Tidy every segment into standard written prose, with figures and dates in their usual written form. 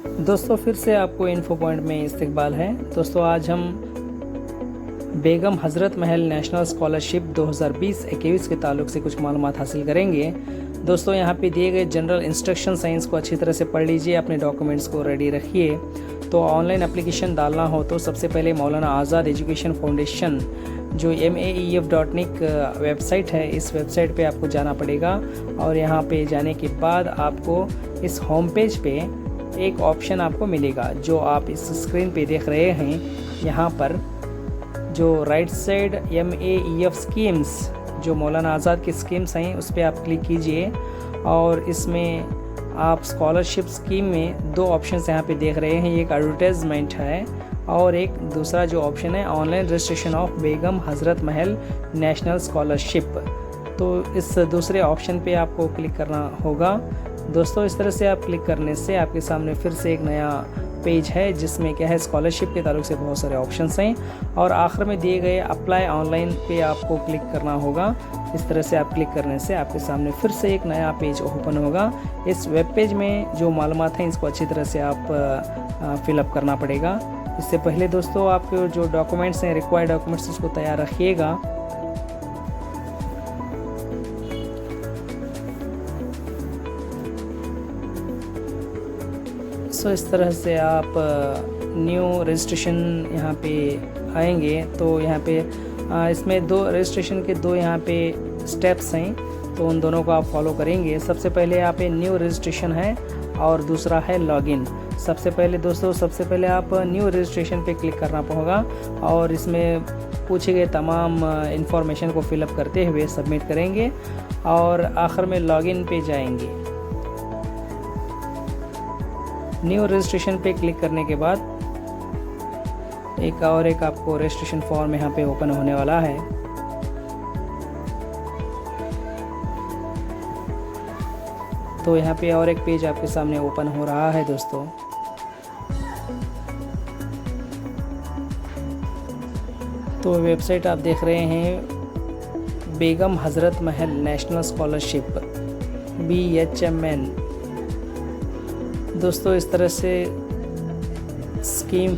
दोस्तों फिर से आपको इन्फो पॉइंट में इस्तकबाल है। दोस्तों आज हम बेगम हज़रत महल नेशनल स्कॉलरशिप 2020-21 के ताल्लुक से कुछ मालूमात हासिल करेंगे। दोस्तों यहाँ पे दिए गए जनरल इंस्ट्रक्शन साइंस को अच्छी तरह से पढ़ लीजिए, अपने डॉक्यूमेंट्स को रेडी रखिए। तो ऑनलाइन एप्लीकेशन डालना हो तो सबसे पहले मौलाना आज़ाद एजुकेशन फाउंडेशन जो MAEF.nic वेबसाइट है, इस वेबसाइट पे आपको जाना पड़ेगा और यहाँ पे जाने के बाद आपको इस होम पेज पे एक ऑप्शन आपको मिलेगा जो आप इस स्क्रीन पे देख रहे हैं। यहाँ पर जो राइट साइड MAEF स्कीम्स जो मौलाना आज़ाद की स्कीम्स हैं उस पर आप क्लिक कीजिए और इसमें आप स्कॉलरशिप स्कीम में दो ऑप्शन यहाँ पे देख रहे हैं, एक एडवर्टाइजमेंट है और एक दूसरा जो ऑप्शन है online registration of Begum Hazrat Mahal national scholarship. तो इस दूसरे ऑप्शन पे आपको क्लिक करना होगा। दोस्तों इस तरह से आप क्लिक करने से आपके सामने फिर से एक नया पेज है जिसमें क्या है स्कॉलरशिप के ताल्लुक से बहुत सारे ऑप्शंस हैं और आखिर में दिए गए अप्लाई ऑनलाइन पे आपको क्लिक करना होगा। इस तरह से आप क्लिक करने से आपके सामने फिर से एक नया पेज ओपन होगा। इस वेब पेज में जो मालूमात हैं इसको अच्छी तरह से आप फिलअप करना पड़ेगा। इससे पहले दोस्तों आपके जो डॉक्यूमेंट्स हैं रिक्वायर्ड डॉक्यूमेंट्स उसको तैयार रखिएगा। सो इस तरह से आप न्यू रजिस्ट्रेशन यहाँ पे आएंगे तो यहाँ पे इसमें दो रजिस्ट्रेशन के दो यहाँ पे स्टेप्स हैं, तो उन दोनों को आप फॉलो करेंगे। सबसे पहले यहाँ पे न्यू रजिस्ट्रेशन है और दूसरा है लॉगिन। सबसे पहले आप न्यू रजिस्ट्रेशन पे क्लिक करना होगा और इसमें पूछे गए तमाम इंफॉर्मेशन को फिलअप करते हुए सबमिट करेंगे और आखिर में लॉगिन पे जाएंगे। न्यू रजिस्ट्रेशन पे क्लिक करने के बाद एक आपको रजिस्ट्रेशन फॉर्म यहाँ पे ओपन होने वाला है। तो यहाँ पे और एक पेज आपके सामने ओपन हो रहा है दोस्तों। तो वेबसाइट आप देख रहे हैं बेगम Hazrat Mahal national scholarship BHMN। दोस्तों इस तरह से scheme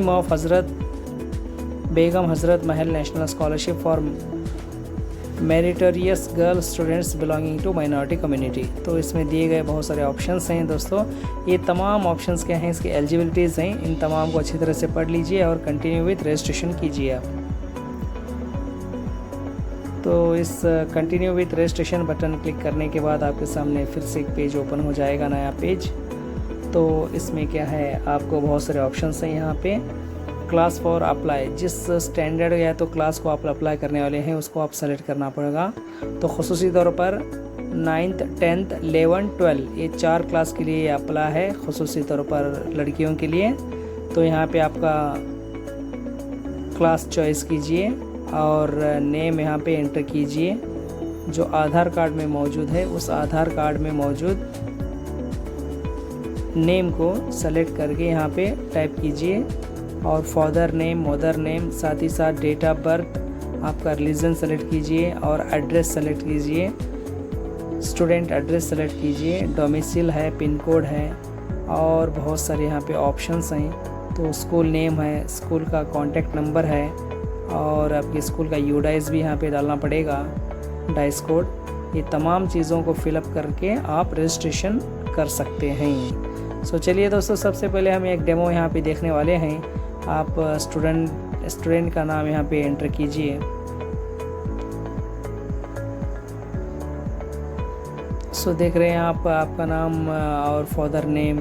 of Begum Hazrat Mahal national scholarship for meritorious girl students belonging to minority community. तो इसमें दिए गए बहुत सारे ऑप्शंस हैं दोस्तों। ये तमाम ऑप्शंस क्या हैं, इसकी एलिजिबिलिटीज़ हैं, इन तमाम को अच्छी तरह से पढ़ लीजिए और कंटिन्यू विथ रजिस्ट्रेशन कीजिए आप। तो इस continue with registration button click करने के बाद आपके सामने फिर से एक पेज ओपन हो जाएगा, नया पेज। तो इसमें क्या है आपको बहुत सारे ऑप्शंस हैं यहाँ पे। क्लास फॉर अप्लाई, जिस स्टैंडर्ड या तो क्लास को आप अप्लाई करने वाले हैं उसको आप सेलेक्ट करना पड़ेगा। तो खुसूसी तौर पर 9th 10th 11 12 ये 4 क्लास के लिए अप्लाई है, खुसूसी तौर पर लड़कियों के लिए। तो यहाँ पे आपका क्लास चॉइस कीजिए और नेम यहाँ पे एंटर कीजिए। जो आधार कार्ड में मौजूद है उस आधार कार्ड में मौजूद नेम को सेलेक्ट करके यहाँ पे टाइप कीजिए और फादर नेम, मदर नेम, साथ ही साथ डेट ऑफ बर्थ, आपका रिलीजन सेलेक्ट कीजिए और एड्रेस सेलेक्ट कीजिए। स्टूडेंट एड्रेस सेलेक्ट कीजिए, डोमिसाइल है, पिन कोड है और बहुत सारे यहाँ पे ऑप्शंस हैं। तो स्कूल नेम है, स्कूल का कॉन्टैक्ट नंबर है और आपके स्कूल का यूडाइस भी यहाँ पे डालना पड़ेगा, डाइस कोड। ये तमाम चीज़ों को फिलअप करके आप रजिस्ट्रेशन कर सकते हैं। सो चलिए दोस्तों, सबसे पहले हम एक डेमो यहाँ पे देखने वाले हैं। आप स्टूडेंट का नाम यहाँ पे एंटर कीजिए। सो देख रहे हैं आप आपका नाम और father name,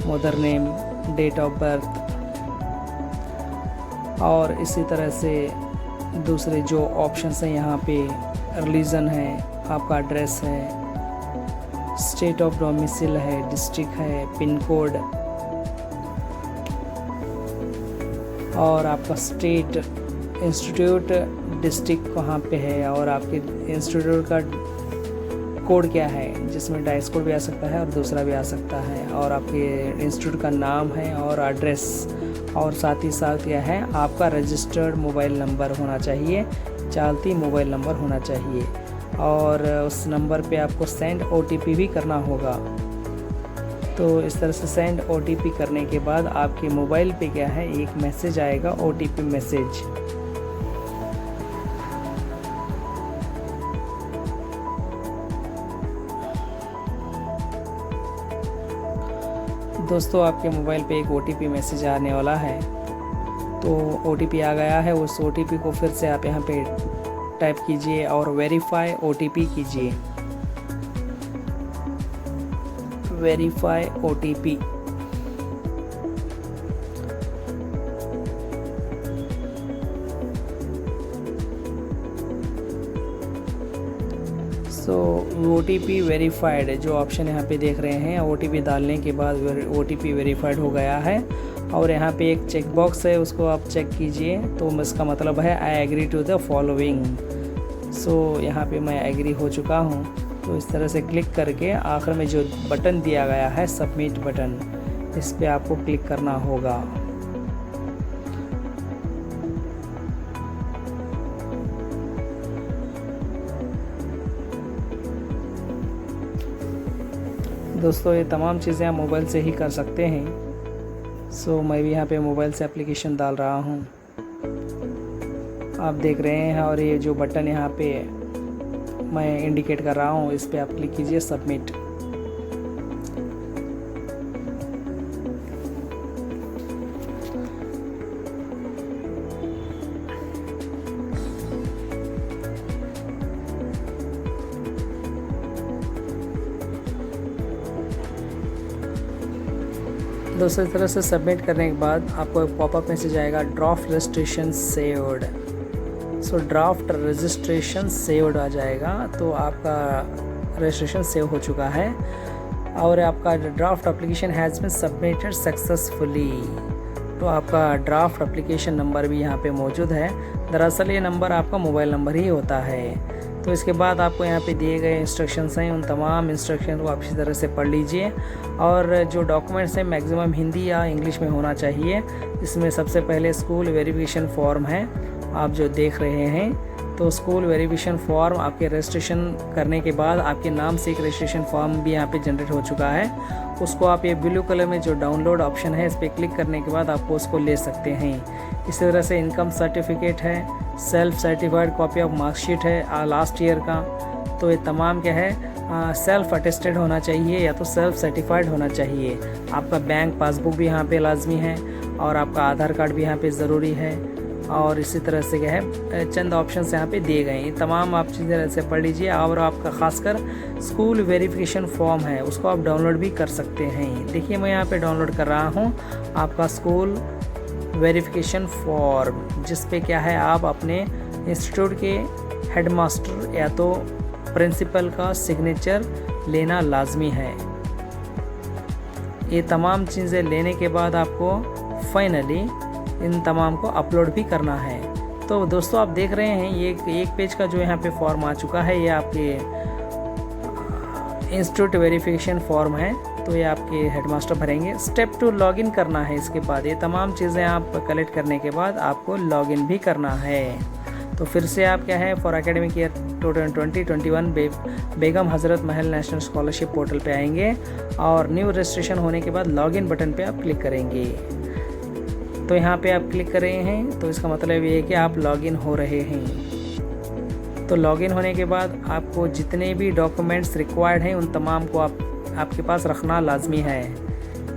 mother name, date of birth और इसी तरह से दूसरे जो ऑप्शंस हैं यहाँ पे रिलीजन है, आपका एड्रेस है, स्टेट ऑफ डोमिसाइल है, डिस्ट्रिक्ट है, पिन कोड और आपका स्टेट, इंस्टीट्यूट, डिस्ट्रिक्ट कहाँ पे है और आपके इंस्टीट्यूट का कोड क्या है, जिसमें डाइस कोड भी आ सकता है और दूसरा भी आ सकता है, और आपके इंस्टीट्यूट का नाम है और एड्रेस, और साथ ही साथ क्या है आपका रजिस्टर्ड मोबाइल नंबर होना चाहिए, चालती मोबाइल नंबर होना चाहिए और उस नंबर पे आपको सेंड OTP भी करना होगा। तो इस तरह से सेंड OTP करने के बाद आपके मोबाइल पे क्या है, एक मैसेज आएगा, OTP मैसेज। दोस्तों आपके मोबाइल पे एक OTP मैसेज आने वाला है। तो OTP आ गया है, उस OTP को फिर से आप यहाँ पे टाइप कीजिए और वेरीफाई OTP कीजिए, वेरीफाई OTP। सो OTP वेरीफाइड जो ऑप्शन यहाँ पे देख रहे हैं, OTP डालने के बाद OTP वेरीफाइड हो गया है। और यहाँ पे एक चेक बॉक्स है, उसको आप चेक कीजिए। तो इसका मतलब है I agree to the following. So यहाँ पे मैं एग्री हो चुका हूँ। तो इस तरह से क्लिक करके आखिर में जो बटन दिया गया है सबमिट बटन, इस पर आपको क्लिक करना होगा। दोस्तों ये तमाम चीज़ें आप मोबाइल से ही कर सकते हैं। सो मैं भी यहाँ पे मोबाइल से एप्लीकेशन डाल रहा हूँ, आप देख रहे हैं। और ये जो बटन यहाँ पे मैं इंडिकेट कर रहा हूँ, इस पर आप क्लिक कीजिए सबमिट। दोस्तों इस तरह से सबमिट करने के बाद आपको एक पॉपअप मैसेज आएगा, ड्राफ्ट रजिस्ट्रेशन सेव्ड। सो ड्राफ्ट रजिस्ट्रेशन सेव्ड आ जाएगा। तो आपका रजिस्ट्रेशन सेव हो चुका है और आपका draft application has been submitted successfully. तो आपका ड्राफ्ट एप्लीकेशन नंबर भी यहाँ पे मौजूद है। दरअसल ये नंबर आपका मोबाइल नंबर ही होता है। तो इसके बाद आपको यहाँ पे दिए गए इंस्ट्रक्शंस हैं, उन तमाम इंस्ट्रक्शन को आप इसी तरह से पढ़ लीजिए। और जो डॉक्यूमेंट्स हैं मैक्सिमम हिंदी या इंग्लिश में होना चाहिए। इसमें सबसे पहले स्कूल वेरिफिकेशन फॉर्म है, आप जो देख रहे हैं। तो स्कूल वेरिफिकेशन फॉर्म आपके रजिस्ट्रेशन करने के बाद आपके नाम से एक रजिस्ट्रेशन फॉर्म भी यहाँ पे जनरेट हो चुका है। उसको आप ये ब्लू कलर में जो डाउनलोड ऑप्शन है, इस पर क्लिक करने के बाद आपको उसको ले सकते हैं। इसी तरह से इनकम सर्टिफिकेट है, self certified copy of marksheet है लास्ट ईयर का। तो ये तमाम क्या है, सेल्फ अटेस्टेड होना चाहिए या तो सेल्फ सर्टिफाइड होना चाहिए। आपका बैंक पासबुक भी यहाँ पे लाजमी है और आपका आधार कार्ड भी यहाँ पे ज़रूरी है। और इसी तरह से क्या है, चंद ऑप्शंस यहाँ पे दिए गए हैं। तमाम आप चीज़ें ऐसे पढ़ लीजिए। और आपका खासकर स्कूल वेरिफिकेशन फॉर्म है, उसको आप डाउनलोड भी कर सकते हैं। देखिए मैं यहाँ पे डाउनलोड कर रहा हूँ आपका स्कूल वेरिफिकेशन फॉर्म, जिस पे क्या है आप अपने इंस्टीट्यूट के हेडमास्टर या तो प्रिंसिपल का सिग्नेचर लेना लाजमी है। ये तमाम चीज़ें लेने के बाद आपको फाइनली इन तमाम को अपलोड भी करना है। तो दोस्तों आप देख रहे हैं ये एक पेज का जो यहाँ पे फॉर्म आ चुका है, ये आपके इंस्टीट्यूट वेरिफिकेशन फॉर्म है। तो ये आपके हेडमास्टर भरेंगे। स्टेप 2 लॉगिन करना है। इसके बाद ये तमाम चीज़ें आप कलेक्ट करने के बाद आपको लॉगिन भी करना है। तो फिर से आप क्या है, for academic year 2020-21 Begum Hazrat Mahal national scholarship portal पे आएंगे और न्यू रजिस्ट्रेशन होने के बाद लॉगिन बटन पे आप क्लिक करेंगे। तो यहाँ पे आप क्लिक कर रहे हैं तो इसका मतलब ये है कि आप लॉगिन हो रहे हैं। तो लॉगिन होने के बाद आपको जितने भी डॉक्यूमेंट्स रिक्वायर्ड हैं उन तमाम को आपके पास रखना लाजमी है।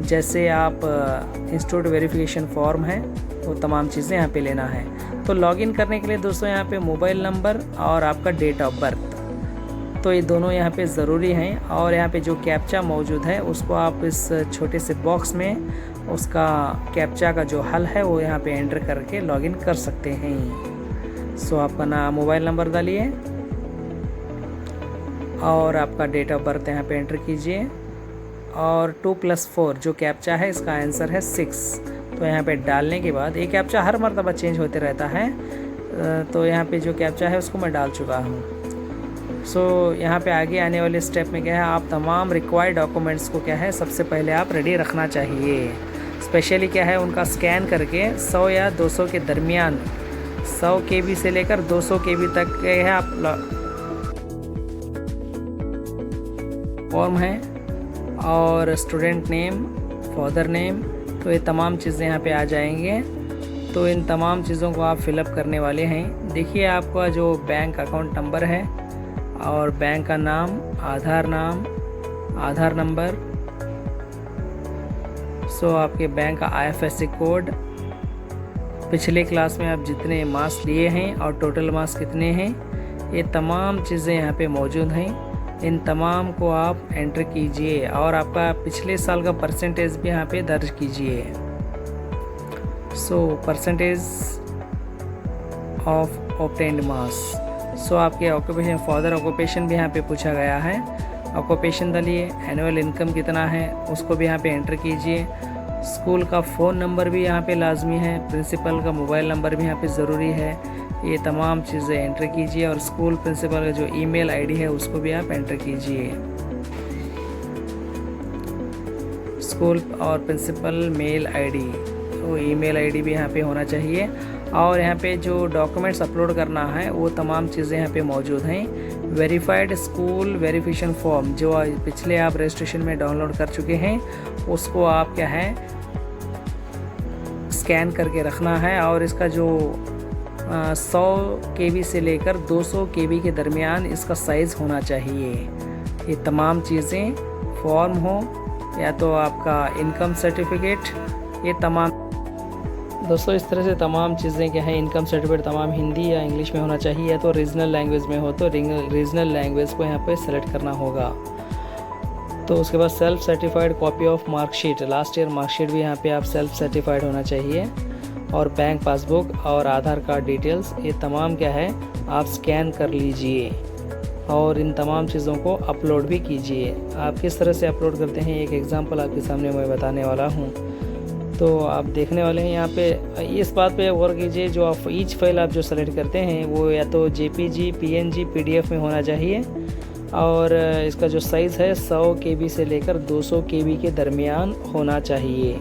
जैसे आप इंस्टीट्यूट वेरिफिकेशन फॉर्म है, वो तमाम चीज़ें यहाँ पे लेना है। तो लॉगिन करने के लिए दोस्तों यहाँ पे मोबाइल नंबर और आपका डेट ऑफ बर्थ, तो ये दोनों यहाँ पे ज़रूरी हैं। और यहाँ पे जो कैप्चा मौजूद है उसको आप इस छोटे से बॉक्स में उसका कैप्चा का जो हल है वो यहाँ पे एंटर करके लॉगिन कर सकते हैं। सो आपका नाम, मोबाइल नंबर डालिए और आपका डेट ऑफ बर्थ यहाँ पे एंटर कीजिए और 2+4 जो कैप्चा है इसका आंसर है 6। तो यहाँ पे डालने के बाद ये कैप्चा हर मर्तबा चेंज होते रहता है। तो यहाँ पे जो कैप्चा है उसको मैं डाल चुका हूँ। सो यहाँ पे आगे आने वाले स्टेप में क्या है, आप तमाम रिक्वायर्ड डॉक्यूमेंट्स को क्या है सबसे पहले आप रेडी रखना चाहिए। स्पेशली क्या है, उनका स्कैन करके 100 या 200 के दरमियान 100 KB से लेकर 200 KB तक के है आप फॉर्म है और स्टूडेंट नेम, फादर नेम, तो ये तमाम चीज़ें यहाँ पे आ जाएंगे। तो इन तमाम चीज़ों को आप फिलअप करने वाले हैं। देखिए आपका जो बैंक अकाउंट नंबर है और बैंक का नाम, आधार नंबर, सो आपके बैंक का IFSC कोड, पिछले क्लास में आप जितने मार्क्स लिए हैं और टोटल मार्क्स कितने हैं, ये तमाम चीज़ें यहाँ पे मौजूद हैं। इन तमाम को आप एंटर कीजिए और आपका पिछले साल का परसेंटेज भी यहाँ पे दर्ज कीजिए। So percentage of obtained marks. So आपके ऑक्यूपेशन, फादर ऑक्यूपेशन भी यहाँ पे पूछा गया है। ऑक्यूपेशन डालिए, एनुअल इनकम कितना है उसको भी यहाँ पे एंटर कीजिए। स्कूल का फ़ोन नंबर भी यहाँ पे लाजमी है, प्रिंसिपल का मोबाइल नंबर भी यहाँ पे ज़रूरी है। ये तमाम चीज़ें एंटर कीजिए और स्कूल प्रिंसिपल का जो ईमेल आईडी है उसको भी आप एंटर कीजिए। स्कूल और प्रिंसिपल मेल आईडी, तो ईमेल आईडी भी यहाँ पे होना चाहिए। और यहाँ पे जो डॉक्यूमेंट्स अपलोड करना है वो तमाम चीज़ें यहाँ पे मौजूद हैं। वेरीफाइड स्कूल वेरिफिकेशन फॉर्म जो पिछले आप रजिस्ट्रेशन में डाउनलोड कर चुके हैं उसको आप क्या है स्कैन करके रखना है। और इसका जो 100 KB से लेकर 200 KB के दरमियान इसका साइज़ होना चाहिए। ये तमाम चीज़ें फॉर्म हो या तो आपका इनकम सर्टिफिकेट, ये तमाम दोस्तों इस तरह से तमाम चीज़ें क्या है, इनकम सर्टिफिकेट तमाम हिंदी या इंग्लिश में होना चाहिए, या तो रीजनल लैंग्वेज में हो तो रीजनल लैंग्वेज को यहाँ पे सेलेक्ट करना होगा। तो उसके बाद self certified copy of marksheet, last year marksheet भी यहाँ पे आप सेल्फ सर्टिफाइड होना चाहिए। और बैंक पासबुक और आधार कार्ड डिटेल्स, ये तमाम क्या है आप स्कैन कर लीजिए और इन तमाम चीज़ों को अपलोड भी कीजिए। आप किस तरह से अपलोड करते हैं एक एग्ज़ाम्पल आपके सामने मैं बताने वाला हूँ। तो आप देखने वाले हैं यहाँ पे, इस बात पे गौर कीजिए जो आप ईच फाइल आप जो सेलेक्ट करते हैं वो या तो JPG, PNG, PDF में होना चाहिए। और इसका जो साइज़ है 100 KB से लेकर 200 KB के दरमियान होना चाहिए।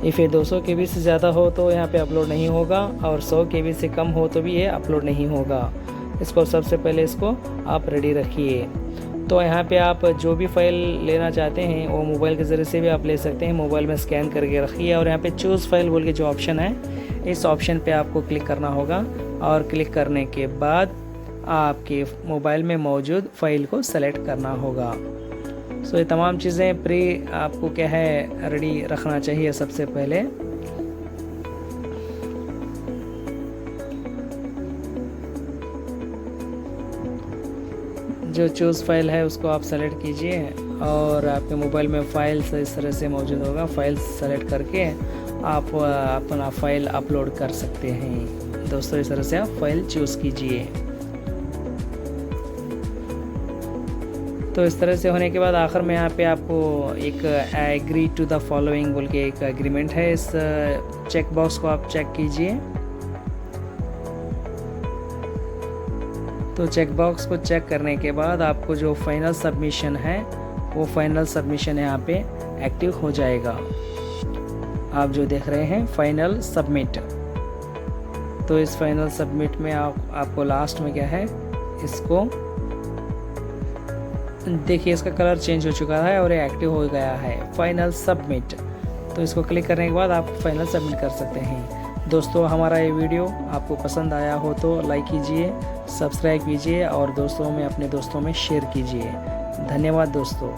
इफ़ ये 200 KB से ज़्यादा हो तो यहाँ पे अपलोड नहीं होगा और 100 KB से कम हो तो भी ये अपलोड नहीं होगा। इसको सबसे पहले इसको आप रेडी रखिए। तो यहाँ पे आप जो भी फ़ाइल लेना चाहते हैं वो मोबाइल के ज़रिए से भी आप ले सकते हैं। मोबाइल में स्कैन करके रखिए और यहाँ पे चूज़ फाइल बोल के जो ऑप्शन है इस ऑप्शन पे आपको क्लिक करना होगा और क्लिक करने के बाद आपके मोबाइल में मौजूद फ़ाइल को सेलेक्ट करना होगा। सो ये तमाम चीज़ें प्री आपको क्या है रेडी रखना चाहिए सबसे पहले। जो चूज़ फाइल है उसको आप सेलेक्ट कीजिए और आपके मोबाइल में फ़ाइल इस तरह से मौजूद होगा। फ़ाइल सेलेक्ट करके आप अपना फ़ाइल अपलोड कर सकते हैं। दोस्तों इस तरह से आप फ़ाइल चूज़ कीजिए। तो इस तरह से होने के बाद आखिर में यहाँ पे आपको एक एग्री टू द फॉलोइंग बोल के एक एग्रीमेंट है, इस चेक बॉक्स को आप चेक कीजिए। तो चेक बॉक्स को चेक करने के बाद आपको जो फाइनल सबमिशन है वो फाइनल सबमिशन यहाँ पे एक्टिव हो जाएगा। आप जो देख रहे हैं फाइनल सबमिट, तो इस फाइनल सबमिट में आपको लास्ट में क्या है इसको देखिए, इसका कलर चेंज हो चुका है और ये एक्टिव हो गया है फाइनल सबमिट। तो इसको क्लिक करने के बाद आप फाइनल सबमिट कर सकते हैं। दोस्तों हमारा ये वीडियो आपको पसंद आया हो तो लाइक कीजिए, सब्सक्राइब कीजिए और दोस्तों में अपने दोस्तों में शेयर कीजिए। धन्यवाद दोस्तों।